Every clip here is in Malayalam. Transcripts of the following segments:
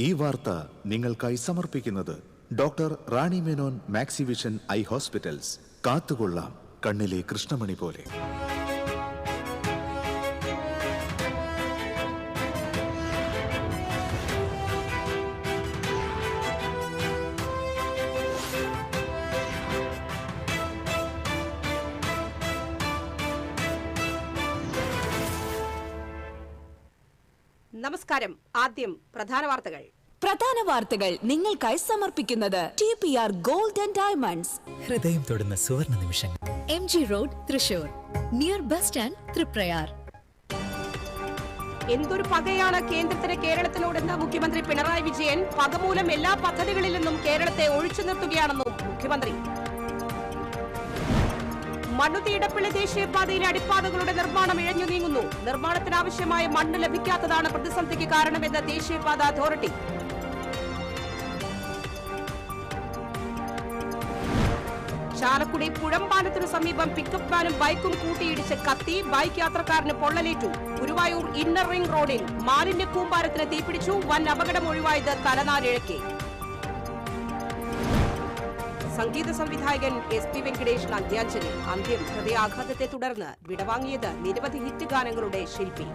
ഈ വാർത്ത നിങ്ങൾക്കായി സമർപ്പിക്കുന്നത് doctor Rani Menon Maxivision I hospitals. കാത്തുകൊള്ളാം കണ്ണിലെ കൃഷ്ണമണി പോലെ. നമസ്കാരം. ആദ്യം പ്രധാന വാർത്തകൾ നിങ്ങൾക്കായി സമർപ്പിക്കുന്നത് TPR Gold and Diamonds. ഹൃദയം തൊടുന്ന സുവർണ നിമിഷങ്ങൾ. MG road, Thrissur, near bus stand, Triprayar. എന്തൊരു പകയാണ് കേന്ദ്രത്തിന് കേരളത്തിനോടെന്ന് മുഖ്യമന്ത്രി പിണറായി വിജയൻ. പകമൂലം എല്ലാ പദ്ധതികളിൽ നിന്നും കേരളത്തെ ഒഴിച്ചു നിർത്തുകയാണെന്നും മുഖ്യമന്ത്രി. മണ്ണുത്തി ഇടപ്പള്ളി ദേശീയപാതയിലെ അടിപ്പാതകളുടെ നിർമ്മാണം ഇഴഞ്ഞു നീങ്ങുന്നു. നിർമ്മാണത്തിനാവശ്യമായ മണ്ണ് ലഭിക്കാത്തതാണ് പ്രതിസന്ധിക്ക് കാരണമെന്ന് ദേശീയപാത അതോറിറ്റി. ചാലക്കുടി പുഴമ്പാലത്തിനു സമീപം പിക്കപ്പ് വാനും ബൈക്കും കൂട്ടിയിടിച്ച് കത്തി. ബൈക്ക് യാത്രക്കാരന് പൊള്ളലേറ്റു. ഗുരുവായൂർ ഇന്നർ റിംഗ് റോഡിൽ മാലിന്യ കൂമ്പാരത്തിന് തീപിടിച്ചു. വൻ അപകടം ഒഴിവായത് തലനാരിഴയ്ക്ക്. സംഗീത സംവിധായകൻ SP വെങ്കടേഷിന് അന്ത്യാഞ്ജലി. അന്ത്യം ഹൃദയാഘാതത്തെ തുടർന്ന് വിടവാങ്ങിയത് നിരവധി ഹിറ്റ് ഗാനങ്ങളുടെ ശില്പി.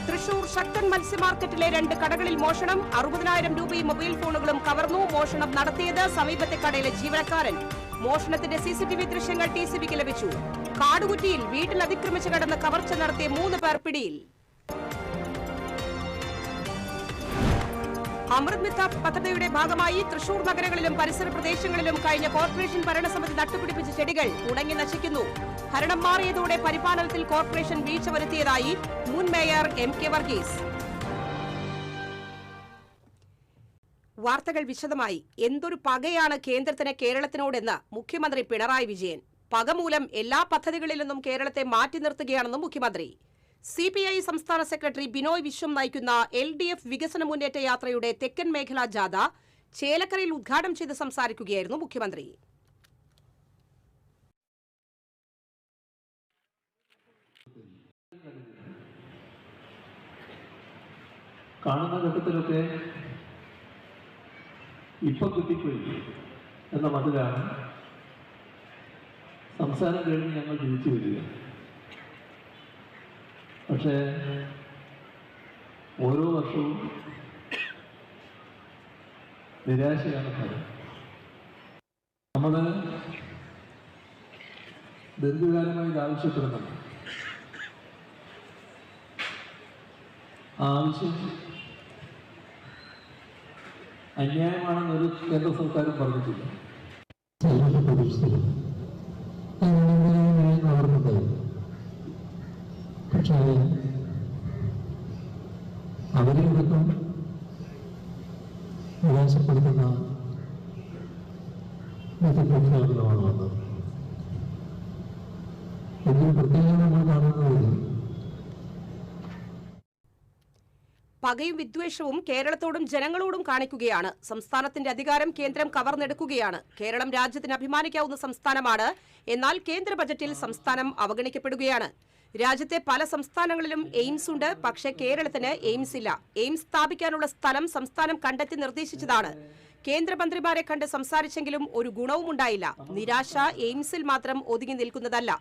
തൃശൂർ ശക്തൻ മത്സ്യമാർക്കറ്റിലെ 2 കടകളിൽ മോഷണം. 60,000 രൂപയും മൊബൈൽ ഫോണുകളും കവർന്നു. മോഷണം നടത്തിയത് സമീപത്തെ കടയിലെ ജീവനക്കാരൻ. മോഷണത്തിന്റെ CCTV ദൃശ്യങ്ങൾ TCBക്ക് ലഭിച്ചു. കാടുകുറ്റിയിൽ വീട്ടിൽ അതിക്രമിച്ച് കടന്ന് കവർച്ച നടത്തിയ 3 പേർ പിടിയിൽ. അമൃത് മിത്ര പദ്ധതിയുടെ ഭാഗമായി തൃശൂർ നഗരങ്ങളിലും പരിസര പ്രദേശങ്ങളിലും കഴിഞ്ഞ കോർപ്പറേഷൻ ഭരണസമിതി നട്ടുപിടിപ്പിച്ച ചെടികൾ ഉണങ്ങി നശിക്കുന്നു. ഭരണം മാറിയതോടെ പരിപാലനത്തിൽ കോർപ്പറേഷൻ വീഴ്ച വരുത്തിയതായി മുൻ മേയർ MK വർഗീസ്. വാർത്തകൾ വിശദമായി. എന്തൊരു പകയാണ് കേന്ദ്രത്തിന് കേരളത്തിനോടെന്ന് മുഖ്യമന്ത്രി പിണറായി വിജയൻ. പകമൂലം എല്ലാ പദ്ധതികളിൽ നിന്നും കേരളത്തെ മാറ്റി നിർത്തുകയാണെന്നും മുഖ്യമന്ത്രി. CPI സംസ്ഥാന സെക്രട്ടറി ബിനോയ് വിശ്വം നയിക്കുന്ന LDF വികസന മുന്നേറ്റ യാത്രയുടെ തെക്കൻ മേഖലാ ജാഥ ചേലക്കരയിൽ ഉദ്ഘാടനം ചെയ്ത് സംസാരിക്കുകയായിരുന്നു മുഖ്യമന്ത്രി. കാണുന്ന ഘട്ടത്തിലൊക്കെ ഇപ്പൊ കിട്ടിപ്പോയി എന്ന മട്ടിലാണ് സംസാരം കഴിഞ്ഞ് ഞങ്ങൾ തിരിച്ചു വരിക. പക്ഷേ ഓരോ വർഷവും നിരാശയാണ് ഫലം. നമ്മൾ ദീർഘകാലമായി ഇത് ആവശ്യപ്പെടുന്നുണ്ട്. ആവശ്യം അന്യായമാണെന്നൊരു കേന്ദ്ര സർക്കാരും പറഞ്ഞിട്ടില്ല. പക്ഷേ അവരെയൊക്കെ നിരാശപ്പെടുത്തുന്ന പ്രഖ്യാപനമാണ് വന്നത്. ഇതിൽ പ്രത്യേകം നമ്മൾ കാണുന്നത് പകയും വിദ്വേഷവും കേരളത്തോടും ജനങ്ങളോടും കാണിക്കുകയാണ്. സംസ്ഥാനത്തിന്റെ അധികാരം കേന്ദ്രം കവർന്നെടുക്കുകയാണ്. കേരളം രാജ്യത്തിന് അഭിമാനിക്കാവുന്ന സംസ്ഥാനമാണ്. എന്നാൽ കേന്ദ്ര ബജറ്റിൽ സംസ്ഥാനം അവഗണിക്കപ്പെടുകയാണ്. രാജ്യത്തെ പല സംസ്ഥാനങ്ങളിലും എയിംസ് ഉണ്ട്. പക്ഷേ കേരളത്തിന് എയിംസ് ഇല്ല. എയിംസ് സ്ഥാപിക്കാനുള്ള സ്ഥലം സംസ്ഥാനം കണ്ടെത്തി നിർദ്ദേശിച്ചതാണ്. കേന്ദ്രമന്ത്രിമാരെ കണ്ട് സംസാരിച്ചെങ്കിലും ഒരു ഗുണവും ഉണ്ടായില്ല. നിരാശ എയിംസിൽ മാത്രം ഒതുങ്ങി നിൽക്കുന്നതല്ല.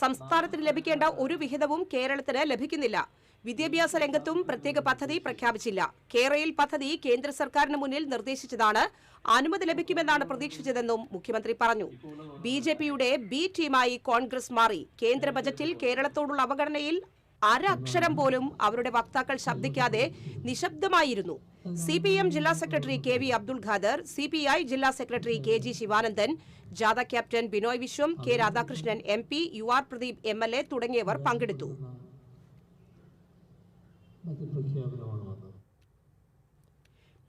സംസ്ഥാനത്തിന് ലഭിക്കേണ്ട ഒരു വിഹിതവും കേരളത്തിന് ലഭിക്കുന്നില്ല. വിദ്യാഭ്യാസ രംഗത്തും പ്രത്യേക പദ്ധതി പ്രഖ്യാപിച്ചില്ല. കേരയിൽ പദ്ധതി കേന്ദ്ര സർക്കാരിന് മുന്നിൽ നിർദ്ദേശിച്ചതാണ്. അനുമതി ലഭിക്കുമെന്നാണ് പ്രതീക്ഷിച്ചതെന്നും മുഖ്യമന്ത്രി പറഞ്ഞു. BJPയുടെ B ടീമായി കോൺഗ്രസ് മാറി. കേന്ദ്ര ബജറ്റിൽ കേരളത്തോടുള്ള അവഗണനയിൽ അരക്ഷരം പോലും അവരുടെ വക്താക്കൾ ശബ്ദിക്കാതെ നിശബ്ദമായിരുന്നു. CPM ജില്ലാ secretary KV Abdul Khader, CPI ജില്ലാ സെക്രട്ടറി KG ശിവാനന്ദൻ, ജാഥ captain Binoy Viswam, K Radhakrishnan MP, UR Pradeep MLA തുടങ്ങിയവർ പങ്കെടുത്തു.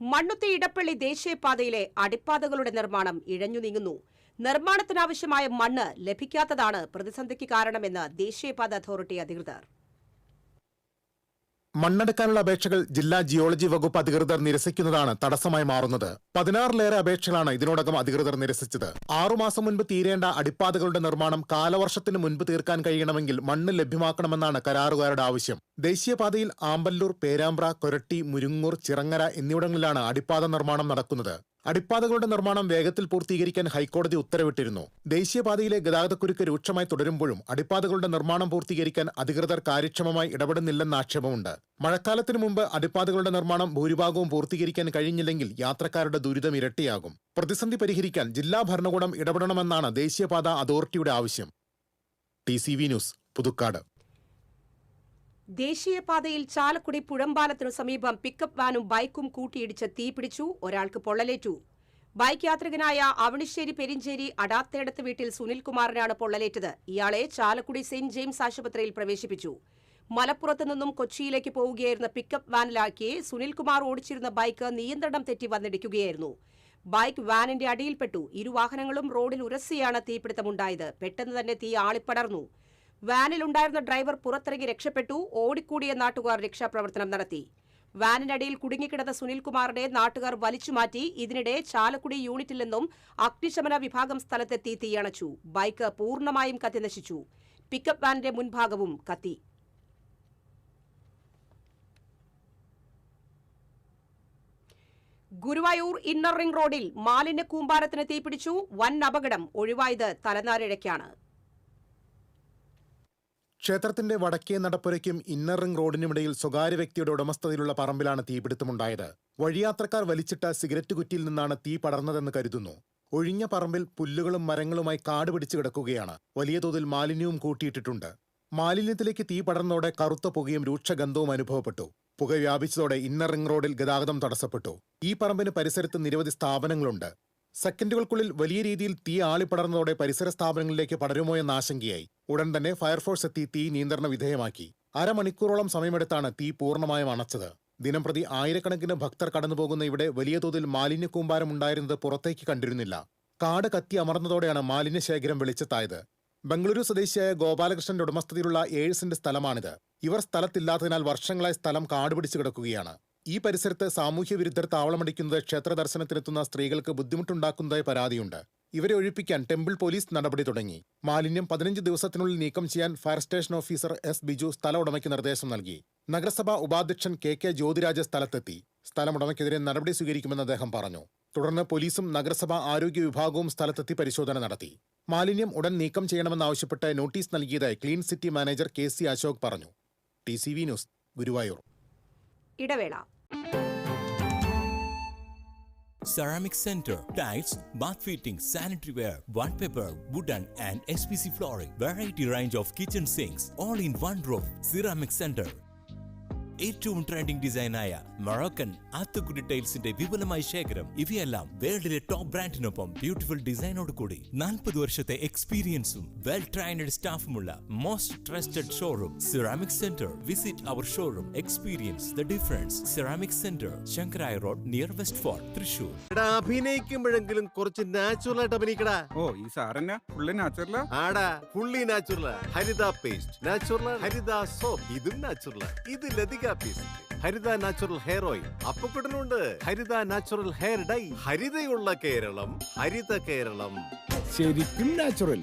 മണ്ണുത്തി ഇടപ്പള്ളി ദേശീയപാതയിലെ അടിപ്പാതകളുടെ നിർമ്മാണം ഇഴഞ്ഞു നീങ്ങുന്നു. നിർമ്മാണത്തിനാവശ്യമായ മണ്ണ് ലഭിക്കാത്തതാണ് പ്രതിസന്ധിക്ക് കാരണമെന്ന് ദേശീയപാത അതോറിറ്റി അധികൃതർ. മണ്ണെടുക്കാനുള്ള അപേക്ഷകൾ ജില്ലാ ജിയോളജി വകുപ്പ് അധികൃതർ നിരസിക്കുന്നതാണ് തടസ്സമായി മാറുന്നത്. 16ലേറെ അപേക്ഷകളാണ് ഇതിനോടകം അധികൃതർ നിരസിച്ചത്. 6 മാസം മുൻപ് തീരേണ്ട അടിപ്പാതകളുടെ നിർമ്മാണം കാലവർഷത്തിന് മുൻപ് തീർക്കാൻ കഴിയണമെങ്കിൽ മണ്ണ് ലഭ്യമാക്കണമെന്നാണ് കരാറുകാരുടെ ആവശ്യം. ദേശീയപാതയിൽ ആമ്പല്ലൂർ, പേരാമ്പ്ര, കൊരട്ടി, മുരുങ്ങൂർ, ചിറങ്ങര എന്നിവിടങ്ങളിലാണ് അടിപ്പാത നിർമ്മാണം നടക്കുന്നത്. അടിപ്പാതകളുടെ നിർമ്മാണം വേഗത്തിൽ പൂർത്തീകരിക്കാൻ ഹൈക്കോടതി ഉത്തരവിട്ടിരുന്നു. ദേശീയപാതയിലെ ഗതാഗതക്കുരുക്ക് രൂക്ഷമായി തുടരുമ്പോഴും അടിപ്പാതകളുടെ നിർമ്മാണം പൂർത്തീകരിക്കാൻ അധികൃതർ കാര്യക്ഷമമായി ഇടപെടുന്നില്ലെന്ന ആക്ഷേപമുണ്ട്. മഴക്കാലത്തിനു മുമ്പ് അടിപ്പാതകളുടെ നിർമ്മാണം ഭൂരിഭാഗവും പൂർത്തീകരിക്കാൻ കഴിഞ്ഞില്ലെങ്കിൽ യാത്രക്കാരുടെ ദുരിതം ഇരട്ടിയാകും. പ്രതിസന്ധി പരിഹരിക്കാൻ ജില്ലാ ഭരണകൂടം ഇടപെടണമെന്നാണ് ദേശീയപാത അതോറിറ്റിയുടെ ആവശ്യം. TCV news, Puthukkad. ദേശീയപാതയിൽ ചാലക്കുടി പുഴമ്പാലത്തിനു സമീപം പിക്കപ്പ് വാനും ബൈക്കും കൂട്ടിയിടിച്ച് തീപിടിച്ചു. ഒരാൾക്ക് പൊള്ളലേറ്റു. ബൈക്ക് യാത്രികനായ അവണിശ്ശേരി പെരിഞ്ചേരി അടാത്തേടത്ത് വീട്ടിൽ സുനിൽകുമാറിനാണ് പൊള്ളലേറ്റത്. ഇയാളെ ചാലക്കുടി സെന്റ് ജെയിംസ് ആശുപത്രിയിൽ പ്രവേശിപ്പിച്ചു. മലപ്പുറത്ത് നിന്നും കൊച്ചിയിലേക്ക് പോവുകയായിരുന്ന പിക്കപ്പ് വാനിലാക്കി സുനിൽകുമാർ ഓടിച്ചിരുന്ന ബൈക്ക് നിയന്ത്രണം തെറ്റി വന്നിടിക്കുകയായിരുന്നു. ബൈക്ക് വാനിന്റെ അടിയിൽപ്പെട്ടു. ഇരുവാഹനങ്ങളും റോഡിൽ ഉരസിയാണ് തീപിടുത്തമുണ്ടായത്. പെട്ടെന്ന് തന്നെ തീ ആളിപ്പടർന്നു. വാനിലുണ്ടായിരുന്ന ഡ്രൈവർ പുറത്തിറങ്ങി രക്ഷപ്പെട്ടു. ഓടിക്കൂടിയ നാട്ടുകാർ രക്ഷാപ്രവർത്തനം നടത്തി. വാനിനടിയിൽ കുടുങ്ങിക്കിടന്ന സുനിൽകുമാറിനെ നാട്ടുകാർ വലിച്ചുമാറ്റി. ഇതിനിടെ ചാലക്കുടി യൂണിറ്റിൽ നിന്നും അഗ്നിശമന വിഭാഗം സ്ഥലത്തെത്തി തീയണച്ചു. ബൈക്ക് പൂർണ്ണമായും കത്തിനശിച്ചു. പിക്കപ്പ് വാനിന്റെ മുൻഭാഗവും കത്തി. ഗുരുവായൂർ ഇന്നർ റിംഗ് റോഡിൽ മാലിന്യ കൂമ്പാരത്തിന് തീപിടിച്ചു. വൻ അപകടം. ഒഴിവായത് തലനാരിഴയ്ക്കാണ്. ക്ഷേത്രത്തിന്റെ വടക്കേ നടപ്പുരയ്ക്കും ഇന്നർ റിംഗ് റോഡിനുമിടയിൽ സ്വകാര്യ വ്യക്തിയുടെ ഉടമസ്ഥതയിലുള്ള പറമ്പിലാണ് തീപിടുത്തമുണ്ടായത്. വഴിയാത്രക്കാർ വലിച്ചിട്ട സിഗരറ്റ് കുറ്റിയിൽ നിന്നാണ് തീ പടർന്നതെന്ന് കരുതുന്നു. ഒഴിഞ്ഞ പറമ്പിൽ പുല്ലുകളും മരങ്ങളുമായി കാട് പിടിച്ചു കിടക്കുകയാണ്. വലിയ തോതിൽ മാലിന്യവും കൂട്ടിയിട്ടിട്ടുണ്ട്. മാലിന്യത്തിലേക്ക് തീ പടർന്നതോടെ കറുത്ത പുകയും രൂക്ഷഗന്ധവും അനുഭവപ്പെട്ടു. പുക വ്യാപിച്ചതോടെ ഇന്നർ റിംഗ് റോഡിൽ ഗതാഗതം തടസ്സപ്പെട്ടു. ഈ പറമ്പിന് പരിസരത്ത് നിരവധി സ്ഥാപനങ്ങളുണ്ട്. സെക്കൻഡുകൾക്കുള്ളിൽ വലിയ രീതിയിൽ തീ ആളിപ്പടർന്നതോടെ പരിസര സ്ഥാപനങ്ങളിലേക്ക് പടരുമോ എന്ന ആശങ്കയായി. ഉടൻ തന്നെ ഫയർഫോഴ്സ് എത്തി തീ നിയന്ത്രണ വിധേയമാക്കി. അരമണിക്കൂറോളം സമയമെടുത്താണ് തീ പൂർണ്ണമായും അണച്ചത്. ദിനംപ്രതി ആയിരക്കണക്കിന് ഭക്തർ കടന്നുപോകുന്ന ഇവിടെ വലിയ തോതിൽ മാലിന്യ കൂമ്പാരം ഉണ്ടായിരുന്നത് പുറത്തേക്ക് കണ്ടിരുന്നില്ല. കാട് കത്തി അമർന്നതോടെയാണ് മാലിന്യ ശേഖരം വെളിച്ചത്തായത്. ബംഗളൂരു സ്വദേശിയായ ഗോപാലകൃഷ്ണന്റെ ഉടമസ്ഥതയിലുള്ള 7 സെന്റ് സ്ഥലമാണിത്. ഇവർ സ്ഥലത്തില്ലാത്തതിനാൽ വർഷങ്ങളായി സ്ഥലം കാടുപിടിച്ചു കിടക്കുകയാണ്. ഈ പരിസരത്ത് സാമൂഹ്യ വിരുദ്ധർ താവളമടിക്കുന്നത് ക്ഷേത്ര ദർശനത്തിനെത്തുന്ന സ്ത്രീകൾക്ക് ബുദ്ധിമുട്ടുണ്ടാക്കുന്നതായി പരാതിയുണ്ട്. ഇവരെ ഒഴിപ്പിക്കാൻ ടെമ്പിൾ പോലീസ് നടപടി തുടങ്ങി. മാലിന്യം 15 ദിവസത്തിനുള്ളിൽ നീക്കം ചെയ്യാൻ fire station officer S. Biju സ്ഥല ഉടമയ്ക്ക് നിർദ്ദേശം നൽകി. നഗരസഭാ ഉപാധ്യക്ഷൻ KK ജ്യോതിരാജ് സ്ഥലത്തെത്തി. സ്ഥലമുടമയ്ക്കെതിരെ നടപടി സ്വീകരിക്കുമെന്ന് അദ്ദേഹം പറഞ്ഞു. തുടർന്ന് പോലീസും നഗരസഭാ ആരോഗ്യ വിഭാഗവും സ്ഥലത്തെത്തി പരിശോധന നടത്തി. മാലിന്യം ഉടൻ നീക്കം ചെയ്യണമെന്നാവശ്യപ്പെട്ട് നോട്ടീസ് നൽകിയതായി clean city manager KC Ashok പറഞ്ഞു. TCV news, Guruvayur. ഇടവേള. Ceramic Center, tiles, bath fittings, sanitary ware, wallpaper, wooden and SPC flooring, variety range of kitchen sinks, all in one roof. Ceramic Center. ഏറ്റവും ട്രെൻഡിംഗ് ഡിസൈനായ മൊറോക്കൻ ആത്തുകുടി ടൈൽസിന്റെ വിപുലമായ ശേഖരം. ഇവയെല്ലാം വേൾഡിലെ ടോപ്പ് ബ്രാൻഡിനൊപ്പം ബ്യൂട്ടിഫുൾ ഡിസൈനോട് കൂടി 40 വർഷത്തെ എക്സ്പീരിയൻസും വെൽ ട്രെയിൻഡ് സ്റ്റാഫുമുള്ള most trusted showroom ceramic centre. Visit our showroom, experience the difference. Ceramic centre, Sankaraya road, near West Fort, Thrissur. അഭിനയിക്കുമ്പോഴെങ്കിലും കുറച്ച് നാച്ചുറൽ ആയിട്ട് അഭിനയിക്കടാ. ഓ, ഈ സാറന്നെ ഫുള്ളി നാച്ചുറലാ? ആടാ, ഫുള്ളി നാച്ചുറലാ. ഹരിത പേസ്റ്റ് നാച്ചുറൽ, ഹരിത സോപ്പ് ഇതും നാച്ചുറൽ. ഇത് ലതിക പേസ്റ്റ്, ഹരിത നാച്ചുറൽ ഹെയർ ഓയിൽ, അപ്പക്കുട്ടനുണ്ട് ഹരിത natural hair dye. ഹരിതയുള്ള Keralam, Haritha Keralam, ശരിക്കും നാച്ചുറൽ.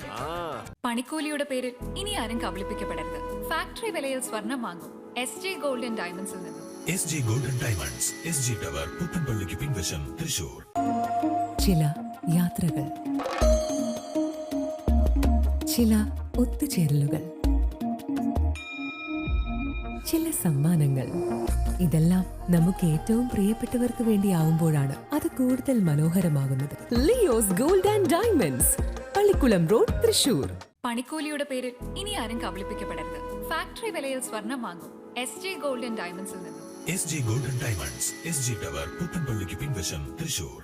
പണിക്കൂലിയുടെ പേരിൽ ഇനി ആരും കബളിപ്പിക്കപ്പെടരുത്. ഫാക്ടറി വിലയിൽ സ്വർണം വാങ്ങും SJ ഗോൾഡൻ ഡയമണ്ട്സിൽ നിന്നും. SJ golden diamonds, SG tower, പുത്തൻപള്ളിക്ക് പിൻവശം, തൃശൂർ. ചില യാത്രകൾ, ചില ഒത്തുചേരലുകൾ, ചില സമ്മാനങ്ങൾ. ഇതെല്ലാം നമുക്ക് ഏറ്റവും പ്രിയപ്പെട്ടവർക്ക് വേണ്ടിയാവുമ്പോഴാണ് അത് കൂടുതൽ മനോഹരമാകുന്നത്. Leo's gold and diamonds, Pallikulam road, Thrissur. പണിക്കൂലിയുടെ പേരിൽ ഇനി ആരും കബളിപ്പിക്കപ്പെടരുത്. ഫാക്ടറി വിലയിൽ സ്വർണം വാങ്ങും SJ ഗോൾഡൻ ഡയമണ്ട്സിൽ നിന്നും. SJ golden diamonds, SG tower, പുത്തൻപള്ളിക്ക് പിൻവശം, തൃശൂർ.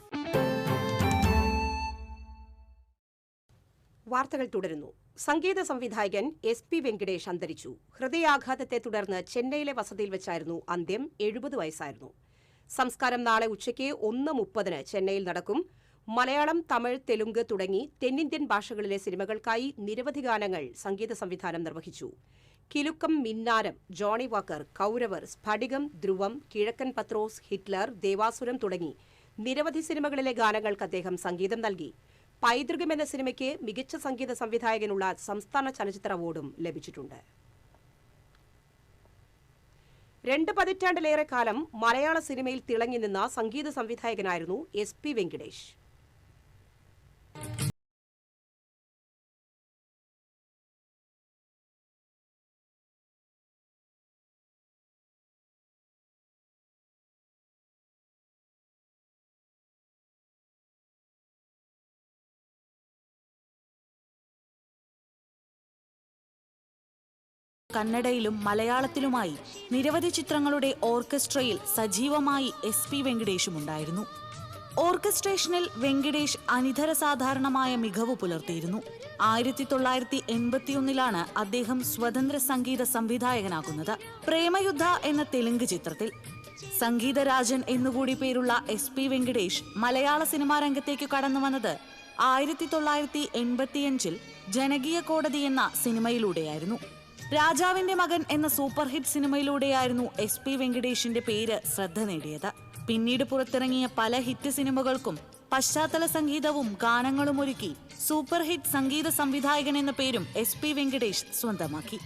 വാർത്തകൾ തുടരുന്നു. സംഗീത സംവിധായകൻ SP വെങ്കിടേഷ് അന്തരിച്ചു. ഹൃദയാഘാതത്തെ തുടർന്ന് ചെന്നൈയിലെ വസതിയിൽ വെച്ചായിരുന്നു അന്ത്യം. 70 വയസ്സായിരുന്നു. സംസ്കാരം നാളെ ഉച്ചയ്ക്ക് 1:30 ചെന്നൈയിൽ നടക്കും. മലയാളം, തമിഴ്, തെലുങ്ക് തുടങ്ങി തെന്നിന്ത്യൻ ഭാഷകളിലെ സിനിമകൾക്കായി നിരവധി ഗാനങ്ങൾ സംഗീത സംവിധാനം നിർവഹിച്ചു. കിലുക്കം, മിന്നാരം, ജോണി വാക്കർ, കൗരവർ, സ്ഫടികം, ധ്രുവം, കിഴക്കൻ പത്രോസ്, ഹിറ്റ്ലർ, ദേവാസുരം തുടങ്ങി നിരവധി സിനിമകളിലെ ഗാനങ്ങൾക്ക് അദ്ദേഹം സംഗീതം നൽകി. പൈതൃകം എന്ന സിനിമയ്ക്ക് മികച്ച സംഗീത സംവിധായകനുള്ള സംസ്ഥാന ചലച്ചിത്ര അവാർഡും ലഭിച്ചിട്ടുണ്ട്. 2 പതിറ്റാണ്ടിലേറെ കാലം മലയാള സിനിമയിൽ തിളങ്ങി നിന്ന സംഗീത സംവിധായകനായിരുന്നു SP വെങ്കിടേഷ്. കന്നഡയിലും മലയാളത്തിലുമായി നിരവധി ചിത്രങ്ങളുടെ ഓർക്കസ്ട്രയിൽ സജീവമായി SP വെങ്കിടേഷും ഉണ്ടായിരുന്നു. ഓർക്കസ്ട്രേഷനിൽ വെങ്കിടേഷ് അനിതര സാധാരണമായ മികവ് പുലർത്തിയിരുന്നു. 1981 അദ്ദേഹം സ്വതന്ത്ര സംഗീത സംവിധായകനാകുന്നത്. പ്രേമയുദ്ധ എന്ന തെലുങ്ക് ചിത്രത്തിൽ. സംഗീതരാജൻ എന്നുകൂടി പേരുള്ള SP വെങ്കിടേഷ് മലയാള സിനിമാ രംഗത്തേക്ക് കടന്നു വന്നത് 1985 ജനകീയ കോടതി എന്ന സിനിമയിലൂടെയായിരുന്നു. രാജാവിന്റെ മകൻ എന്ന സൂപ്പർ ഹിറ്റ് സിനിമയിലൂടെയായിരുന്നു SP വെങ്കിടേഷിന്റെ പേര് ശ്രദ്ധ നേടിയത്. പിന്നീട് പുറത്തിറങ്ങിയ പല ഹിറ്റ് സിനിമകൾക്കും പശ്ചാത്തല സംഗീതവും ഗാനങ്ങളും ഒരുക്കി സൂപ്പർ ഹിറ്റ് സംഗീത സംവിധായകൻ എന്ന പേരും SP വെങ്കിടേഷ് സ്വന്തമാക്കി.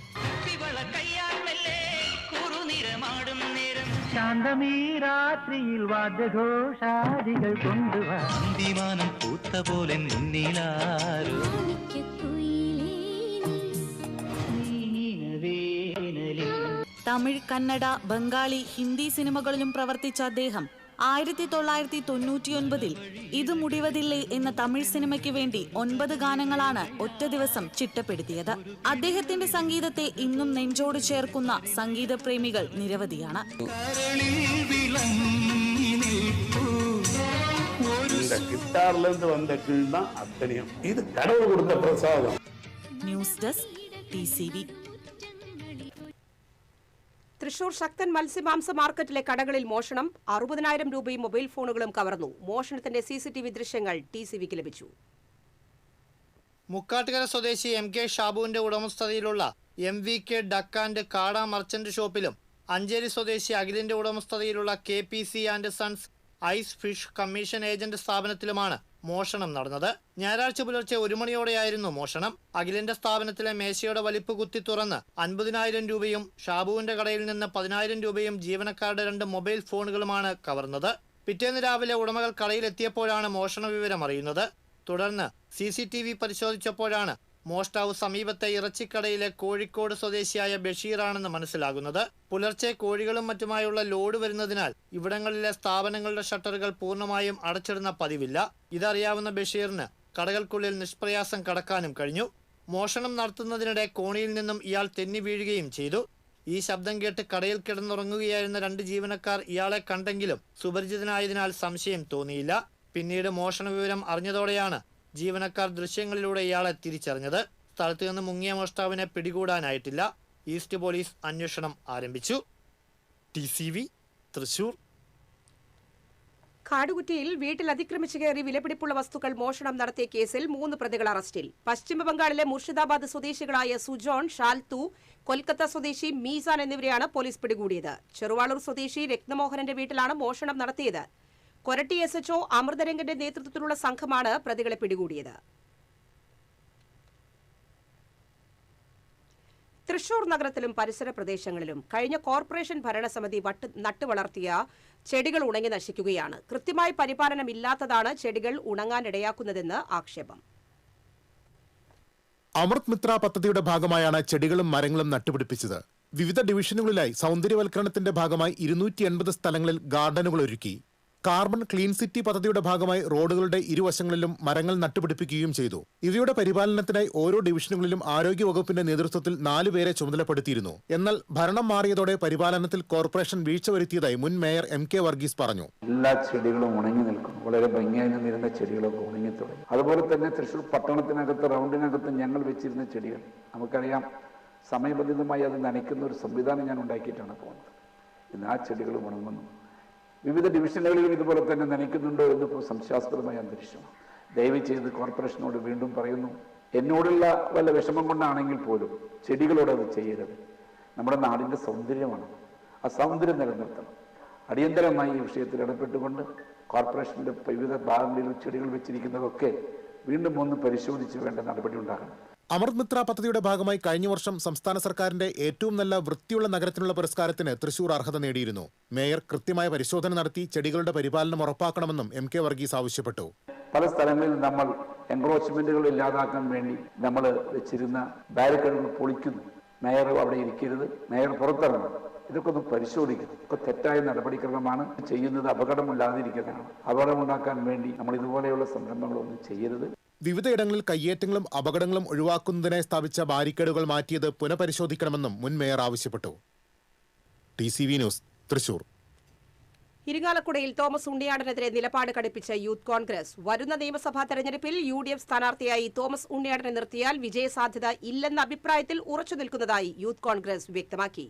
തമിഴ്, കന്നഡ, ബംഗാളി, ഹിന്ദി സിനിമകളിലും പ്രവർത്തിച്ച അദ്ദേഹം 1999 ഇത് മുടിവതില്ലേ എന്ന തമിഴ് സിനിമയ്ക്ക് വേണ്ടി 9 ഗാനങ്ങളാണ് ഒറ്റ ദിവസം ചിട്ടപ്പെടുത്തിയത്. അദ്ദേഹത്തിന്റെ സംഗീതത്തെ ഇന്നും നെഞ്ചോട് ചേർക്കുന്ന സംഗീത പ്രേമികൾ നിരവധിയാണ്. News desk TCV. തൃശൂർ ശക്തൻ മത്സ്യമാംസ മാർക്കറ്റിലെ കടകളിൽ മോഷണം. 60,000 രൂപയും മൊബൈൽ ഫോണുകളും കവർന്നു. മോഷണത്തിന്റെ CCTV ദൃശ്യങ്ങൾ TCVക്ക് ലഭിച്ചു. മുക്കാട്ടുകര സ്വദേശി MK ഷാബുവിന്റെ ഉടമസ്ഥതയിലുള്ള MVK ഡക്ക് ആൻഡ് കാട മർച്ചന്റ് ഷോപ്പിലും അഞ്ചേരി സ്വദേശി അഖിലിന്റെ ഉടമസ്ഥതയിലുള്ള KPC and sons ice fish commission agent സ്ഥാപനത്തിലുമാണ് മോഷണം നടന്നത്. ഞായറാഴ്ച പുലർച്ചെ 1 മണിയോടെയായിരുന്നു മോഷണം. അഖിലിന്റെ സ്ഥാപനത്തിലെ മേശയുടെ വലിപ്പ് കുത്തി തുറന്ന് 50,000 രൂപയും ഷാബുവിന്റെ കടയിൽ നിന്ന് 10,000 രൂപയും ജീവനക്കാരുടെ 2 മൊബൈൽ ഫോണുകളുമാണ് കവർന്നത്. പിറ്റേന്ന് രാവിലെ ഉടമകൾ കടയിലെത്തിയപ്പോഴാണ് മോഷണ വിവരം അറിയുന്നത്. തുടർന്ന് CCTV പരിശോധിച്ചപ്പോഴാണ് മോഷ്ടാവ് സമീപത്തെ ഇറച്ചിക്കടയിലെ കോഴിക്കോട് സ്വദേശിയായ ബഷീറാണെന്ന് മനസ്സിലാകുന്നത്. പുലർച്ചെ കോഴികളും മറ്റുമായുള്ള ലോഡ് വരുന്നതിനാൽ ഇവിടങ്ങളിലെ സ്ഥാപനങ്ങളുടെ ഷട്ടറുകൾ പൂർണ്ണമായും അടച്ചിടുന്ന പതിവില്ല. ഇതറിയാവുന്ന ബഷീറിന് കടകൾക്കുള്ളിൽ നിഷ്പ്രയാസം കടക്കാനും കഴിഞ്ഞു. മോഷണം നടത്തുന്നതിനിടെ കോണിയിൽ നിന്നും ഇയാൾ തെന്നി വീഴുകയും ചെയ്തു. ഈ ശബ്ദം കേട്ട് കടയിൽ കിടന്നുറങ്ങുകയായിരുന്ന 2 ജീവനക്കാർ ഇയാളെ കണ്ടെങ്കിലും സുപരിചിതനായതിനാൽ സംശയം തോന്നിയില്ല. പിന്നീട് മോഷണ വിവരം അറിഞ്ഞതോടെയാണ് ജീവനക്കാർ ദൃശ്യങ്ങളിലൂടെ ഇയാളെ തിരിച്ചറിഞ്ഞത്. സ്ഥലത്ത് നിന്ന് മുങ്ങിയ മോഷ്ടാവിനെ പിടികൂടാനായിട്ടില്ല. ഈസ്റ്റ് പോലീസ് അന്വേഷണം ആരംഭിച്ചു. TCV തൃശൂർ. കാടുകുറ്റിയിൽ വീട്ടിൽ അതിക്രമിച്ചു കയറി വിലപിടിപ്പുള്ള വസ്തുക്കൾ മോഷണം നടത്തിയ കേസിൽ 3 പ്രതികൾ അറസ്റ്റിൽ. പശ്ചിമബംഗാളിലെ മുർഷിദാബാദ് സ്വദേശികളായ സുജോൺ, ഷാൽത്തു, കൊൽക്കത്ത സ്വദേശി മീസാൻ എന്നിവരെയാണ് പോലീസ് പിടികൂടിയത്. ചെറുവാളൂർ സ്വദേശി രത്നമോഹനന്റെ വീട്ടിലാണ് മോഷണം നടത്തിയത്. കൊരട്ടി SHO അമൃതരംഗന്റെ നേതൃത്വത്തിലുള്ള സംഘമാണ് പ്രതികളെ പിടികൂടിയത്. തൃശൂർ നഗരത്തിലും പരിസര പ്രദേശങ്ങളിലും കഴിഞ്ഞ കോർപ്പറേഷൻ ഭരണസമിതി നട്ടുവളർത്തിയ ചെടികൾ ഉണങ്ങി നശിക്കുകയാണ്. കൃത്യമായ പരിപാലനമില്ലാത്തതാണ് ചെടികൾ ഉണങ്ങാനിടയാക്കുന്നതെന്ന് ആക്ഷേപം. അമൃത് മിത്ര പദ്ധതിയുടെ ഭാഗമായാണ് ചെടികളും മരങ്ങളും നട്ടുപിടിപ്പിച്ചത്. വിവിധ ഡിവിഷനുകളിലായി സൗന്ദര്യവൽക്കരണത്തിന്റെ ഭാഗമായി 280 സ്ഥലങ്ങളിൽ ഗാർഡനുകൾ ഒരുക്കി. കാർബൺ ക്ലീൻ സിറ്റി പദ്ധതിയുടെ ഭാഗമായി റോഡുകളുടെ ഇരുവശങ്ങളിലും മരങ്ങൾ നട്ടുപിടിപ്പിക്കുകയും ചെയ്തു. ഇവയുടെ പരിപാലനത്തിനായി ഓരോ ഡിവിഷനുകളിലും ആരോഗ്യവകുപ്പിന്റെ നേതൃത്വത്തിൽ 4 പേരെ ചുമതലപ്പെടുത്തിയിരുന്നു. എന്നാൽ ഭരണം മാറിയതോടെ പരിപാലനത്തിൽ കോർപ്പറേഷൻ വീഴ്ച വരുത്തിയതായി മുൻ മേയർ MK വർഗീസ് പറഞ്ഞു. എല്ലാ ചെടികളും ഉണങ്ങി നിൽക്കും. വളരെ ഭംഗിയായി നിന്നിരുന്ന ചെടികളൊക്കെ ഉണങ്ങി തുടങ്ങി. അതുപോലെ തന്നെ തൃശ്ശൂർ പട്ടണത്തിനകത്ത് റൗണ്ടിനകത്ത് ഞങ്ങൾ വെച്ചിരുന്ന ചെടികൾ നമുക്കറിയാം, സമയബന്ധിതമായി അത് നനയ്ക്കുന്ന ഒരു സംവിധാനം ഞാൻ ഉണ്ടാക്കിയിട്ടാണ് പോകുന്നത്. ഇന്ന് ആ ചെടികൾ ഉണങ്ങുന്നു. വിവിധ ഡിവിഷനുകളിലും ഇതുപോലെ തന്നെ നനയ്ക്കുന്നുണ്ടോ എന്നിപ്പോൾ സംശയാസ്പദമായ അന്തരീക്ഷമാണ്. ദയവ് ചെയ്ത് കോർപ്പറേഷനോട് വീണ്ടും പറയുന്നു, എന്നോടുള്ള വല്ല വിഷമം കൊണ്ടാണെങ്കിൽ പോലും ചെടികളോട് അത് ചെയ്യരുത്. നമ്മുടെ നാടിൻ്റെ സൗന്ദര്യമാണ്. ആ സൗന്ദര്യം നിലനിർത്തണം. അടിയന്തരമായി ഈ വിഷയത്തിൽ ഇടപെട്ടുകൊണ്ട് കോർപ്പറേഷൻ്റെ വിവിധ ഭാഗങ്ങളിൽ ചെടികൾ വെച്ചിരിക്കുന്നതൊക്കെ വീണ്ടും ഒന്ന് പരിശോധിച്ച് വേണ്ട നടപടി ഉണ്ടാകണം. അമൃത് മിത്ര പദ്ധതിയുടെ ഭാഗമായി കഴിഞ്ഞ വർഷം സംസ്ഥാന സർക്കാരിന്റെ ഏറ്റവും നല്ല വൃത്തിയുള്ള നഗരത്തിനുള്ള പുരസ്കാരത്തിന് തൃശൂർ അർഹത നേടിയിരുന്നു. മേയർ കൃത്യമായ പരിശോധന നടത്തി ചെടികളുടെ പരിപാലനം ഉറപ്പാക്കണമെന്നും MK വർഗീസ് ആവശ്യപ്പെട്ടു. പല സ്ഥലങ്ങളിൽ നമ്മൾ എൻക്രോച്ച്മെന്റുകൾ ഇല്ലാതാക്കാൻ വേണ്ടി നമ്മൾ വെച്ചിരുന്ന ബാരിക്കേഡുകൾ പൊളിക്കുന്നു. മേയർ അവിടെ ഇരിക്കരുത്, മേയർ പുറത്തിറങ്ങണം. ഇതൊക്കെ ഒന്ന് പരിശോധിക്കണം. ഒക്കെ തെറ്റായ നടപടിക്രമമാണ് ചെയ്യുന്നത്. അപകടമില്ലാതിരിക്കുന്നതാണ്. അപകടമുണ്ടാക്കാൻ വേണ്ടി നമ്മൾ ഇതുപോലെയുള്ള സംരംഭങ്ങളൊന്നും ചെയ്യരുത്. വിവിധയിടങ്ങളിൽ കയ്യേറ്റങ്ങളും അപകടങ്ങളും ഒഴിവാക്കുന്നതിനായി സ്ഥാപിച്ച ബാരിക്കേഡുകൾ മാറ്റിയത് പുനഃപരിശോധിക്കണമെന്നും മുൻ മേയർ ആവശ്യപ്പെട്ടു. TCV news, Thrissur. ഇരിങ്ങാലക്കുടയിൽ തോമസ് ഉണ്ണിയാടനെതിരെ നിലപാട് കടുപ്പിച്ച യൂത്ത് കോൺഗ്രസ്. വരുന്ന നിയമസഭാ തെരഞ്ഞെടുപ്പിൽ UDF സ്ഥാനാർത്ഥിയായി തോമസ് ഉണ്ണിയാടനെ നിർത്തിയാൽ വിജയസാധ്യത ഇല്ലെന്ന അഭിപ്രായത്തിൽ ഉറച്ചു നിൽക്കുന്നതായി യൂത്ത് കോൺഗ്രസ് വ്യക്തമാക്കി.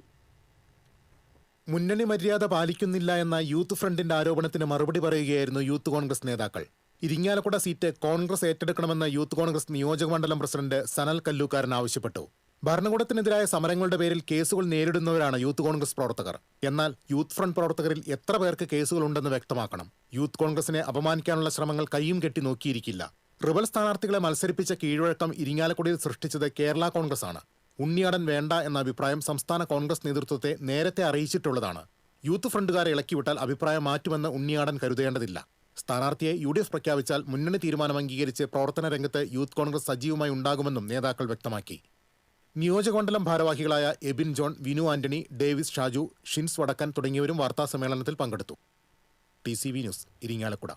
മുന്നണി മര്യാദ പാലിക്കുന്നില്ല എന്ന യൂത്ത് ഫ്രണ്ടിന്റെ ആരോപണത്തിന് മറുപടി പറയുകയായിരുന്നു യൂത്ത് കോൺഗ്രസ് നേതാക്കൾ. ഇരിങ്ങാലക്കുട സീറ്റ് കോൺഗ്രസ് ഏറ്റെടുക്കണമെന്ന് യൂത്ത് കോൺഗ്രസ് നിയോജക മണ്ഡലം പ്രസിഡന്റ് സനൽ കല്ലൂക്കാരൻ ആവശ്യപ്പെട്ടു. ഭരണകൂടത്തിനെതിരായ സമരങ്ങളുടെ പേരിൽ കേസുകൾ നേരിടുന്നവരാണ് യൂത്ത് കോൺഗ്രസ് പ്രവർത്തകർ. എന്നാൽ യൂത്ത് ഫ്രണ്ട് പ്രവർത്തകരിൽ എത്ര പേർക്ക് കേസുകളുണ്ടെന്ന് വ്യക്തമാക്കണം. യൂത്ത് കോൺഗ്രസിനെ അപമാനിക്കാനുള്ള ശ്രമങ്ങൾ കൈയും കെട്ടി നോക്കിയിരിക്കില്ല. റിബൽ സ്ഥാനാർത്ഥികളെ മത്സരിപ്പിച്ച കീഴ്വഴക്കം ഇരിങ്ങാലക്കുടയിൽ സൃഷ്ടിച്ചത് കേരള കോൺഗ്രസ് ആണ്. ഉണ്ണിയാടൻ വേണ്ട എന്ന അഭിപ്രായം സംസ്ഥാന കോൺഗ്രസ് നേതൃത്വത്തെ നേരത്തെ അറിയിച്ചിട്ടുള്ളതാണ്. യൂത്ത് ഫ്രണ്ടുകാരെ ഇളക്കിവിട്ടാൽ അഭിപ്രായം മാറ്റുമെന്ന് ഉണ്ണിയാടൻ കരുതേണ്ടതില്ല. സ്ഥാനാർത്ഥിയെ UDF പ്രഖ്യാപിച്ചാൽ മുന്നണി തീരുമാനം അംഗീകരിച്ച് പ്രവർത്തന രംഗത്ത് യൂത്ത് കോൺഗ്രസ് സജീവമായി ഉണ്ടാകുമെന്നും നേതാക്കൾ വ്യക്തമാക്കി. നിയോജകമണ്ഡലം ഭാരവാഹികളായ Ebin John, Vinu Antony, Davis Shaju, Shins Vadakkan തുടങ്ങിയവരും വാർത്താസമ്മേളനത്തിൽ പങ്കെടുത്തു. TCV news, Irinjalakuda.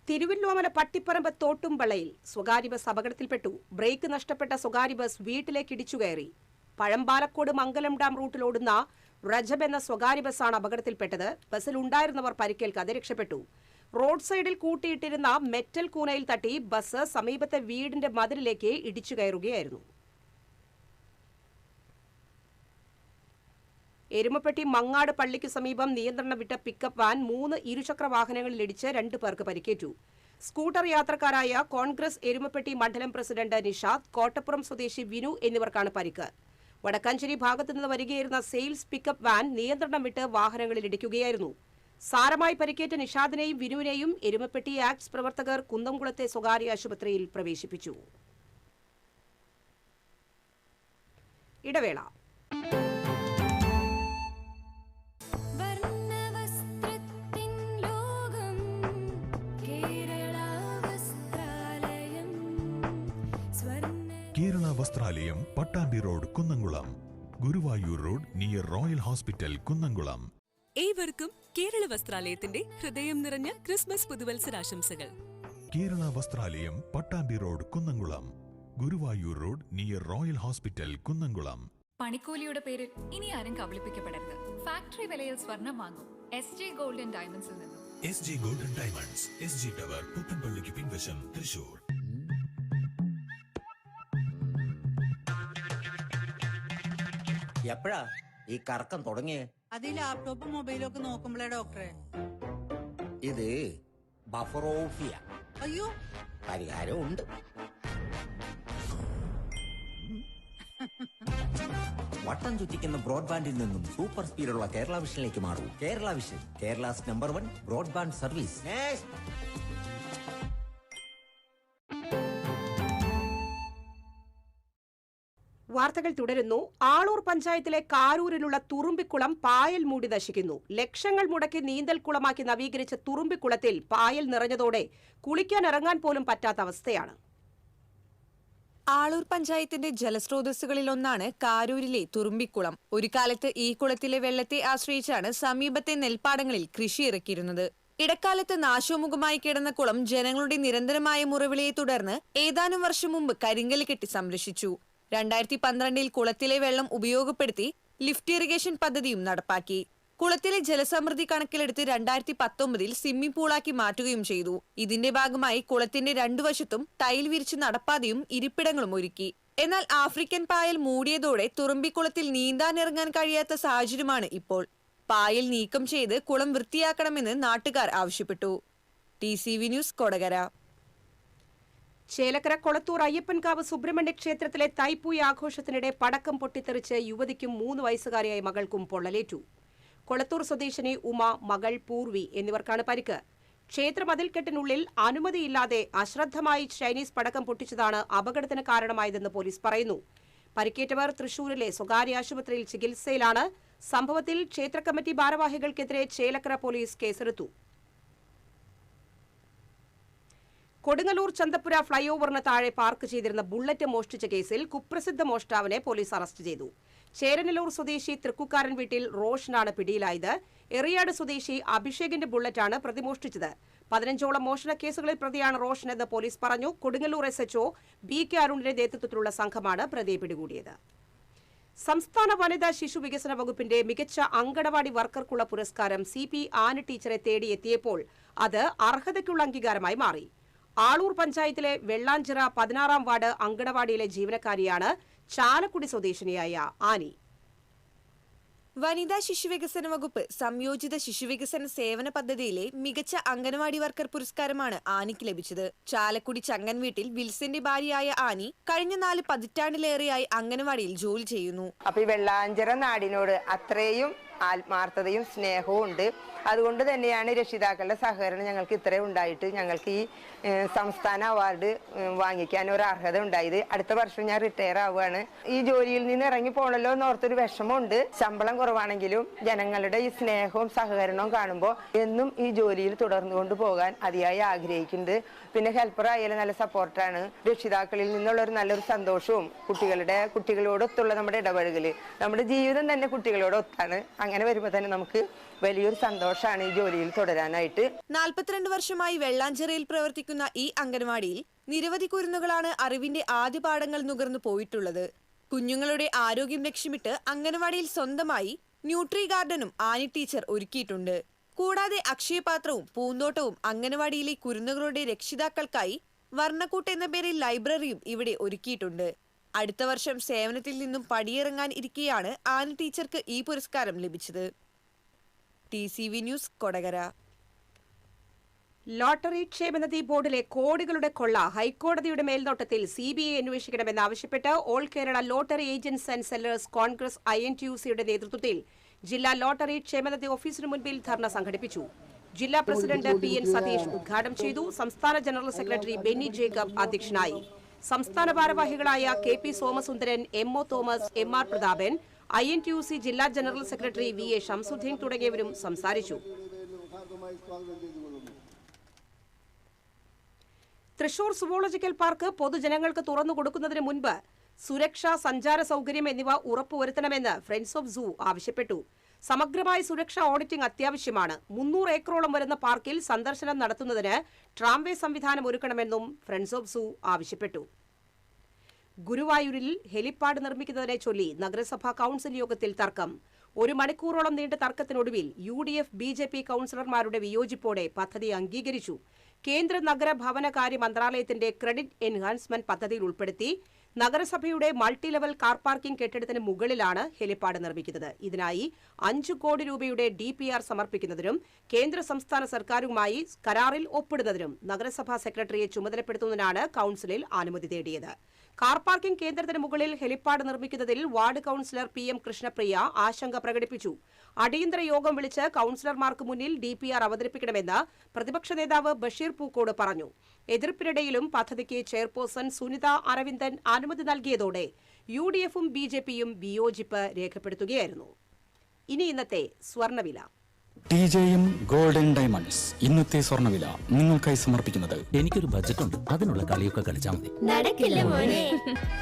തിരുവല്ലോമല പട്ടിപ്പറമ്പ് തോട്ടുംപള്ളയിൽ സ്വകാര്യ ബസ് അപകടത്തിൽപ്പെട്ടു. ബ്രേക്ക് നഷ്ടപ്പെട്ട സ്വകാര്യ ബസ് വീട്ടിലേക്ക് ഇടിച്ചുകയറി. പഴമ്പാലക്കോട് മംഗലം ഡാം റൂട്ടിലോടുന്ന റജബ് എന്ന സ്വകാര്യ ബസ്സാണ് അപകടത്തിൽപ്പെട്ടത്. ബസ്സിൽ ഉണ്ടായിരുന്നവർ പരിക്കേൽക്കാതെ രക്ഷപ്പെട്ടു. റോഡ് സൈഡിൽ കൂട്ടിയിട്ടിരുന്ന മെറ്റൽ കൂനയിൽ തട്ടി ബസ് സമീപത്തെ വീടിന്റെ മതിലിലേക്ക് ഇടിച്ചു കയറുകയായിരുന്നു. എരുമപ്പെട്ടി മങ്ങാട് പള്ളിക്ക് സമീപം നിയന്ത്രണം വിട്ട പിക്കപ്പ് വാൻ 3 ഇരുചക്ര വാഹനങ്ങളിൽ ഇടിച്ച് 2 പേർക്ക് പരിക്കേറ്റു. സ്കൂട്ടർ യാത്രക്കാരായ കോൺഗ്രസ് എരുമപ്പെട്ടി മണ്ഡലം പ്രസിഡന്റ് നിഷാദ്, കോട്ടപ്പുറം സ്വദേശി വിനു എന്നിവർക്കാണ് പരിക്ക്. വടക്കാഞ്ചേരി ഭാഗത്തുനിന്ന് വരികയായിരുന്ന സെയിൽസ് പിക്കപ്പ് വാൻ നിയന്ത്രണം വിട്ട് വാഹനങ്ങളിൽ ഇടിക്കുകയായിരുന്നു. സാരമായി പരിക്കേറ്റ നിഷാദിനെയും വിനുവിനെയും എരുമപ്പെട്ടി ആക്ട്സ് പ്രവർത്തകർ കുന്നംകുളത്തെ സ്വകാര്യ ആശുപത്രിയിൽ പ്രവേശിപ്പിച്ചു. ഇടവേള. Kerala Vasthralayam, Pattambi road, Kunnamkulam. Guruvayur road near royal hospital, Kunnamkulam. ഏവർക്കും കേരള വസ്ത്രാലയത്തിന്റെ ഹൃദയം നിറഞ്ഞ ക്രിസ്മസ് പുതുവത്സരാശംസകൾ. Kerala Vasthralayam, Pattambi road, Kunnamkulam. Guruvayur road near royal hospital, Kunnamkulam. പണിക്കൂലിയുടെ പേരിൽ ഇനി ആരും കബളിപ്പിക്കപ്പെടരുത്. ഫാക്ടറി വിലയിൽ സ്വർണം വാങ്ങും SJ ഗോൾഡൻ ഡയമണ്ട്സിൽ നിന്നും. SJ golden diamonds, SG tower, പുത്തൻപള്ളിക്ക് പിൻവശം, തൃശൂർ. എപ്പോഴാ ഈ കറക്കം തുടങ്ങിയേ? അത് ലാപ്ടോപ്പും മൊബൈലും ഒക്കെ നോക്കുമ്പോഴേ ഡോക്ടറെ. ഇത് ബഫറോഫിയ. അയ്യോ, പരിഹാരം ഉണ്ട്. വട്ടം ചുറ്റിക്കുന്ന ബ്രോഡ്ബാൻഡിൽ നിന്നും സൂപ്പർ സ്പീഡുള്ള കേരള വിഷനിലേക്ക് മാറൂ. Kerala vision, Kerala's number 1 broadband service. വാർത്തകൾ തുടരുന്നു. ആളൂർ പഞ്ചായത്തിലെ കാരൂരിലുള്ള തുറുമ്പിക്കുളം പായൽ മൂടി നശിക്കുന്നു. ലക്ഷങ്ങൾ മുടക്കി നീന്തൽക്കുളമാക്കി നവീകരിച്ച തുറുമ്പിക്കുളത്തിൽ പായൽ നിറഞ്ഞതോടെ കുളിക്കാൻ ഇറങ്ങാൻ പോലും പറ്റാത്ത അവസ്ഥയാണ്. ആളൂർ പഞ്ചായത്തിന്റെ ജലസ്രോതസ്സുകളിലൊന്നാണ് കാരൂരിലെ തുറുമ്പിക്കുളം. ഒരു കാലത്ത് ഈ കുളത്തിലെ വെള്ളത്തെ ആശ്രയിച്ചാണ് സമീപത്തെ നെൽപ്പാടങ്ങളിൽ കൃഷി ഇറക്കിയിരുന്നത്. ഇടക്കാലത്ത് നാശോമുഖമായി കിടന്ന കുളം ജനങ്ങളുടെ നിരന്തരമായ മുറവിളിയെ തുടർന്ന് ഏതാനും വർഷം മുമ്പ് കരിങ്കല് കെട്ടി സംരക്ഷിച്ചു. 2012 കുളത്തിലെ വെള്ളം ഉപയോഗപ്പെടുത്തി ലിഫ്റ്റ് ഇറിഗേഷൻ പദ്ധതിയും നടപ്പാക്കി. കുളത്തിലെ ജലസമൃദ്ധി കണക്കിലെടുത്ത് 2019 സ്വിമ്മിംഗ് പൂളാക്കി മാറ്റുകയും ചെയ്തു. ഇതിന്റെ ഭാഗമായി കുളത്തിന്റെ 2 വശത്തും ടൈൽ വിരിച്ച് നടപ്പാതയും ഇരിപ്പിടങ്ങളും ഒരുക്കി. എന്നാൽ ആഫ്രിക്കൻ പായൽ മൂടിയതോടെ തുറുമ്പിക്കുളത്തിൽ നീന്താനിറങ്ങാൻ കഴിയാത്ത സാഹചര്യമാണ് ഇപ്പോൾ. പായൽ നീക്കം ചെയ്ത് കുളം വൃത്തിയാക്കണമെന്ന് നാട്ടുകാർ ആവശ്യപ്പെട്ടു. TCV news, Kodakara. ചേലക്കര കൊളത്തൂർ അയ്യപ്പൻകാവ് സുബ്രഹ്മണ്യ ക്ഷേത്രത്തിലെ തൈപ്പൂയ ആഘോഷത്തിനിടെ പടക്കം പൊട്ടിത്തെറിച്ച് യുവതിക്കും 3 വയസ്സുകാരിയായ മകൾക്കും പൊള്ളലേറ്റു. കൊളത്തൂർ സ്വദേശിനി ഉമ, മകൾ പൂർവി എന്നിവർക്കാണ് പരിക്ക്. ക്ഷേത്ര മതിൽക്കെട്ടിനുള്ളിൽ അനുമതിയില്ലാതെ അശ്രദ്ധമായി ചൈനീസ് പടക്കം പൊട്ടിച്ചതാണ് അപകടത്തിന് കാരണമായതെന്ന് പോലീസ് പറയുന്നു. പരിക്കേറ്റവർ തൃശൂരിലെ സ്വകാര്യ ആശുപത്രിയിൽ ചികിത്സയിലാണ്. സംഭവത്തിൽ ക്ഷേത്ര കമ്മിറ്റി ഭാരവാഹികൾക്കെതിരെ ചേലക്കര പോലീസ് കേസെടുത്തു. കൊടുങ്ങല്ലൂർ ചന്തപ്പുര ഫ്ളൈഓവറിന് താഴെ പാർക്ക് ചെയ്തിരുന്ന ബുള്ളറ്റ് മോഷ്ടിച്ച കേസിൽ കുപ്രസിദ്ധ മോഷ്ടാവിനെ പോലീസ് അറസ്റ്റ് ചെയ്തു. ചേരനല്ലൂർ സ്വദേശി തൃക്കുക്കാരൻ വീട്ടിൽ റോഷനാണ് പിടിയിലായത്. എറിയാട് സ്വദേശി അഭിഷേകിന്റെ ബുള്ളറ്റാണ് പ്രതി മോഷ്ടിച്ചത്. 15ഓളം മോഷണ കേസുകളിൽ പ്രതിയാണ് റോഷൻ എന്ന് പോലീസ് പറഞ്ഞു. കൊടുങ്ങല്ലൂർ SHO BK അരുണിന്റെ നേതൃത്വത്തിലുള്ള സംഘമാണ് പ്രതിയെ പിടികൂടിയത്. സംസ്ഥാന വനിതാ ശിശു വികസന വകുപ്പിന്റെ മികച്ച അങ്കണവാടി വർക്കർക്കുള്ള പുരസ്കാരം CP ആന ടീച്ചറെ തേടിയെത്തിയപ്പോൾ അത് അർഹതയ്ക്കുള്ള അംഗീകാരമായി മാറി. ആളൂർ പഞ്ചായത്തിലെ വെള്ളാഞ്ചിറ 16ാം വാർഡ് അങ്കണവാടിയിലെ ജീവനക്കാരിയാണ് ചാലക്കുടി സ്വദേശിനിയായ ആനി. വനിതാ ശിശുവികസന വകുപ്പ് സംയോജിത ശിശുവികസന സേവന പദ്ധതിയിലെ മികച്ച അംഗനവാടി വർക്കർ പുരസ്കാരമാണ് ആനിക്ക് ലഭിച്ചത്. ചാലക്കുടി ചങ്ങൻ വീട്ടിൽ വിൽസന്റെ ഭാര്യയായ ആനി കഴിഞ്ഞ 4 പതിറ്റാണ്ടിലേറെയായി അംഗനവാടിയിൽ ജോലി ചെയ്യുന്നു. അപ്പൊ ഈ വെള്ളാഞ്ചിറ നാടിനോട് അത്രയും ആത്മാർത്ഥതയും സ്നേഹവും ഉണ്ട്. അതുകൊണ്ട് തന്നെയാണ് രക്ഷിതാക്കളുടെ സഹകരണം ഞങ്ങൾക്ക് ഇത്രയും ഉണ്ടായിട്ട് ഞങ്ങൾക്ക് ഈ സംസ്ഥാന അവാർഡ് വാങ്ങിക്കാൻ ഒരു അർഹത ഉണ്ടായത്. അടുത്ത വർഷം ഞാൻ റിട്ടയർ ആവുകയാണ്. ഈ ജോലിയിൽ നിന്ന് ഇറങ്ങി പോകണല്ലോ എന്നോർത്തൊരു വിഷമമുണ്ട്. ശമ്പളം കുറവാണെങ്കിലും ജനങ്ങളുടെ ഈ സ്നേഹവും സഹകരണവും കാണുമ്പോൾ എന്നും ഈ ജോലിയിൽ തുടർന്നുകൊണ്ട് പോകാൻ അതിയായി ആഗ്രഹിക്കുന്നുണ്ട്. പിന്നെ ഹെൽപ്പർ ആയാലും നല്ല സപ്പോർട്ടാണ്. രക്ഷിതാക്കളിൽ നിന്നുള്ള ഒരു നല്ലൊരു സന്തോഷവും കുട്ടികളോടൊത്തുള്ള നമ്മുടെ ഇടപഴകല്, നമ്മുടെ ജീവിതം തന്നെ കുട്ടികളോടൊത്താണ്. അങ്ങനെ വരുമ്പോൾ തന്നെ നമുക്ക് വലിയൊരു സന്തോഷമാണ് ഈ ജോലിയിൽ തുടരാനായിട്ട്. 42 വർഷമായി വെള്ളാഞ്ചിറയിൽ പ്രവർത്തിക്കുന്ന ഈ അംഗനവാടിയിൽ നിരവധി കുരുന്നുകളാണ് അറിവിന്റെ ആദ്യ പാഠങ്ങൾ നുകർന്നു പോയിട്ടുള്ളത്. കുഞ്ഞുങ്ങളുടെ ആരോഗ്യം ലക്ഷ്യമിട്ട് അംഗനവാടിയിൽ സ്വന്തമായി ന്യൂട്രി ഗാർഡനും ആനി ടീച്ചർ ഒരുക്കിയിട്ടുണ്ട്. കൂടാതെ അക്ഷയപാത്രവും പൂന്തോട്ടവും അംഗനവാടിയിലെ കുരുന്നുകളുടെ രക്ഷിതാക്കൾക്കായി വർണ്ണക്കൂട്ട് എന്ന പേരിൽ ലൈബ്രറിയും ഇവിടെ ഒരുക്കിയിട്ടുണ്ട്. അടുത്ത വർഷം സേവനത്തിൽ നിന്നും പടിയിറങ്ങാൻ ഇരിക്കെയാണ് ആനി ടീച്ചർക്ക് ഈ പുരസ്കാരം ലഭിച്ചത്. TCV news, Kodakara. ലോട്ടറി ക്ഷേമനിധി ബോർഡിലെ കോടികളുടെ കൊള്ള ഹൈക്കോടതിയുടെ മേൽനോട്ടത്തിൽ CBI അന്വേഷിക്കണമെന്നാവശ്യപ്പെട്ട് all Kerala lottery agents and sellers congress INTUCയുടെ നേതൃത്വത്തിൽ ജില്ലാ ലോട്ടറി ക്ഷേമനിധി ഓഫീസിനു മുൻപിൽ ധർണ സംഘടിപ്പിച്ചു. ജില്ലാ പ്രസിഡന്റ് PN സതീഷ് ഉദ്ഘാടനം ചെയ്തു. സംസ്ഥാന ജനറൽ സെക്രട്ടറി ബെന്നി ജേക്കബ് അധ്യക്ഷനായി. സംസ്ഥാന ഭാരവാഹികളായ KP Somasundaran, MO Thomas, MR Prathapan, INTUC ജില്ലാ ജനറൽ സെക്രട്ടറി VA ഷംസുദ്ദീൻ തുടങ്ങിയവരും സംസാരിച്ചു. തൃശൂർ സുവോളജിക്കൽ പാർക്ക് പൊതുജനങ്ങൾക്ക് തുറന്നു കൊടുക്കുന്നതിന് മുൻപ് സുരക്ഷ, സഞ്ചാര സൗകര്യം എന്നിവ ഉറപ്പുവരുത്തണമെന്ന് ഫ്രണ്ട്സ് ഓഫ് സൂ ആവശ്യപ്പെട്ടു. സമഗ്രമായ സുരക്ഷാ ഓഡിറ്റിംഗ് അത്യാവശ്യമാണ്. 300 ഏക്കറോളം വരുന്ന പാർക്കിൽ സന്ദർശനം നടത്തുന്നതിന് ട്രാംവേ സംവിധാനം ഒരുക്കണമെന്നും ഫ്രണ്ട്സ് ഓഫ് സൂ ആവശ്യപ്പെട്ടു. ഗുരുവായൂരിൽ ഹെലിപ്പാഡ് നിർമ്മിക്കുന്നതിനെ ചൊല്ലി നഗരസഭാ കൌൺസിൽ യോഗത്തിൽ തർക്കം. 1 മണിക്കൂറോളം നീണ്ട തർക്കത്തിനൊടുവിൽ UDF BJP കൌൺസിലർമാരുടെ വിയോജിപ്പോടെ പദ്ധതി അംഗീകരിച്ചു. കേന്ദ്ര നഗര ഭവനകാര്യ മന്ത്രാലയത്തിന്റെ ക്രെഡിറ്റ് എൻഹാൻസ്മെന്റ് പദ്ധതിയിൽ ഉൾപ്പെടുത്തി നഗരസഭയുടെ മൾട്ടി ലെവൽ കാർ പാർക്കിംഗ് കെട്ടിടത്തിന് മുകളിലാണ് ഹെലിപ്പാഡ് നിർമ്മിക്കുന്നത്. ഇതിനായി 5 കോടി രൂപയുടെ DPR സമർപ്പിക്കുന്നതിനും കേന്ദ്ര സംസ്ഥാന സർക്കാരുമായി കരാറിൽ ഒപ്പിടുന്നതിനും നഗരസഭാ സെക്രട്ടറിയെ ചുമതലപ്പെടുത്തുന്നതിനാണ് കൌൺസിലിൽ അനുമതി തേടിയത്. കാർ പാർക്കിംഗ് കേന്ദ്രത്തിന് മുകളിൽ ഹെലിപ്പാഡ് നിർമ്മിക്കുന്നതിൽ വാർഡ് കൌൺസിലർ PM കൃഷ്ണപ്രിയ ആശങ്ക പ്രകടിപ്പിച്ചു. അടിയന്തര യോഗം വിളിച്ച് കൌൺസിലർമാർക്ക് മുന്നിൽ DPR അവതരിപ്പിക്കണമെന്ന് പ്രതിപക്ഷ നേതാവ് ബഷീർ പൂക്കോട് പറഞ്ഞു. എതിർപ്പിനിടയിലും പദ്ധതിക്ക് ചെയർപേഴ്സൺ സുനിത അരവിന്ദൻ അനുമതി നൽകിയതോടെ UDFും BJPയും വിയോജിപ്പ് രേഖപ്പെടുത്തുകയായിരുന്നു. ഇനി ഇന്നത്തെ സ്വർണ്ണവില. TJM ഗോൾഡൻ ഡയമണ്ട്സ് ഇന്നത്തെ സ്വർണ്ണവില നിങ്ങൾക്കായി സമർപ്പിക്കുന്നത് എനിക്കൊരു ബജറ്റ് ഉണ്ട്, അതിനുള്ള കളിയൊക്കെ കളിച്ചാൽ മതി.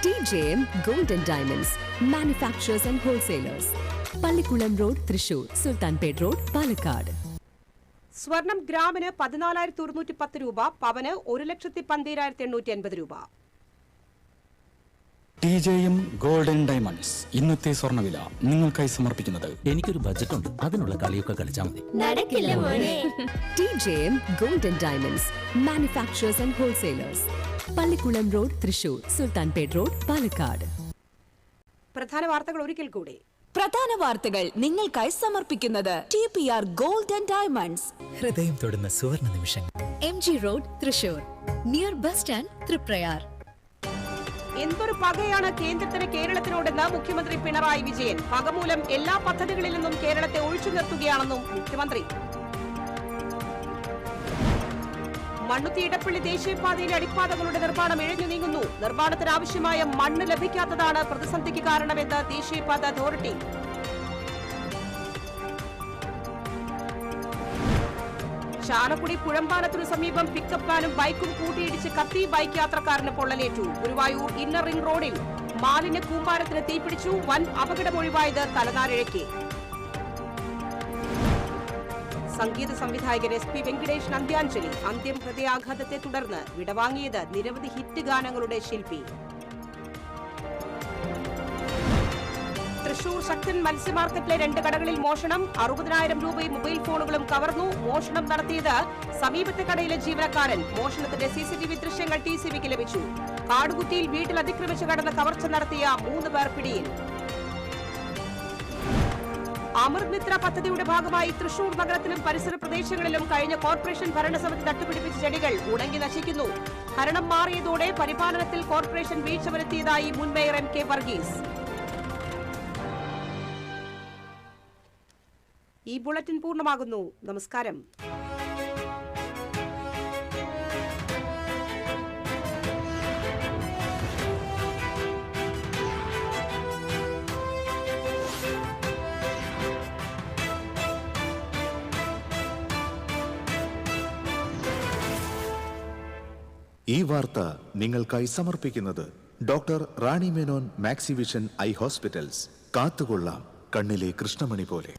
TJM golden diamonds manufacturers and wholesalers, Pallikulam road, Thrissur, Sultanpet road, Palakkad. സ്വർണം ഗ്രാമിന് 14,110 രൂപ, പവന് 1,12,880 രൂപ. TJM ഗോൾഡൻ ഡയമണ്ട്സ് ഇന്നത്തെ സ്വർണ്ണവില നിങ്ങൾക്കായി സമർപ്പിക്കുന്നത് എനിക്കൊരു ബജറ്റ് ഉണ്ട്, അതിനുള്ള കളിയൊക്കെ കളിച്ചാൽ മതി. TJM golden diamonds manufacturers and wholesalers, Pallikulam road, Thrissur, Sultanpet road, Palakkad. പ്രധാന വാർത്തകൾ ഒരിക്കൽ കൂടി. പ്രധാന വാർത്തകൾ നിങ്ങൾക്കായി സമർപ്പിക്കുന്നത് TPR ഗോൾഡ് ആൻഡ് ഡയമണ്ട്സ്. ഹൃദയം തൊടുന്ന സുവർണ നിമിഷങ്ങൾ. MG road Thrissur, near bus stand Triprayar. എന്തൊരു പകയാണ് കേന്ദ്രത്തിന് കേരളത്തിനോടെന്ന് മുഖ്യമന്ത്രി പിണറായി വിജയൻ. പക മൂലം എല്ലാ പദ്ധതികളിൽ നിന്നും കേരളത്തെ ഒഴിച്ചു നിർത്തുകയാണെന്നും മുഖ്യമന്ത്രി. മണ്ണുത്തി ഇടപ്പള്ളി ദേശീയപാതയിലെ അടിപ്പാതകളുടെ നിർമ്മാണം ഇഴഞ്ഞു നീങ്ങുന്നു. നിർമ്മാണത്തിന് ആവശ്യമായ മണ്ണ് ലഭിക്കാത്തതാണ് പ്രതിസന്ധിക്ക് കാരണമെന്ന് ദേശീയപാത അതോറിറ്റി. ചാലക്കുടി പുഴമ്പാലത്തിനു സമീപം പിക്കപ്പ് വാനും ബൈക്കും കൂട്ടിയിടിച്ച് കത്തി ബൈക്ക് യാത്രക്കാരന് പൊള്ളലേറ്റു. ഗുരുവായൂർ ഇന്നർ റിംഗ് റോഡിൽ മാലിന്യ കൂമ്പാരത്തിന് തീപിടിച്ചു. വൻ അപകടമൊഴിവായത് തലനാരിഴയ്ക്ക്. സംഗീത സംവിധായകൻ SP വെങ്കിടേഷിന് അന്ത്യാഞ്ജലി. അന്ത്യം ഹൃദയാഘാതത്തെ തുടർന്ന് വിടവാങ്ങിയത് നിരവധി ഹിറ്റ് ഗാനങ്ങളുടെ ശില്പി. തൃശൂർ ശക്തൻ മത്സ്യമാർക്കറ്റിലെ 2 കടകളിൽ മോഷണം. 60,000 രൂപയും മൊബൈൽ ഫോണുകളും കവർന്നു. മോഷണം നടത്തിയത് സമീപത്തെ കടയിലെ ജീവനക്കാരൻ. മോഷണത്തിന്റെ CCTV ദൃശ്യങ്ങൾ TCVക്ക് ലഭിച്ചു. കാടുകുറ്റിയിൽ വീട്ടിൽ അതിക്രമിച്ചു കടന്ന് കവർച്ച നടത്തിയ 3 പേർ പിടിയിൽ. അമൃത് മിത്ര പദ്ധതിയുടെ ഭാഗമായി തൃശൂർ നഗരത്തിലും പരിസര പ്രദേശങ്ങളിലും കഴിഞ്ഞ കോർപ്പറേഷൻ ഭരണസമിതി നട്ടുപിടിപ്പിച്ച ചെടികൾ ഉണങ്ങി നശിക്കുന്നു. ഭരണം മാറിയതോടെ പരിപാലനത്തിൽ കോർപ്പറേഷൻ വീഴ്ച വരുത്തിയതായി മുൻ മേയർ MK വർഗീസ്. ഈ ബുള്ളറ്റിൻ പൂർണ്ണമാകുന്നു. നമസ്കാരം. ഈ വാർത്ത നിങ്ങൾക്കായി സമർപ്പിക്കുന്നത് doctor Rani Menon Maxivision I hospitals. കാത്തുകൊള്ളാം കണ്ണിലെ കൃഷ്ണമണി പോലെ.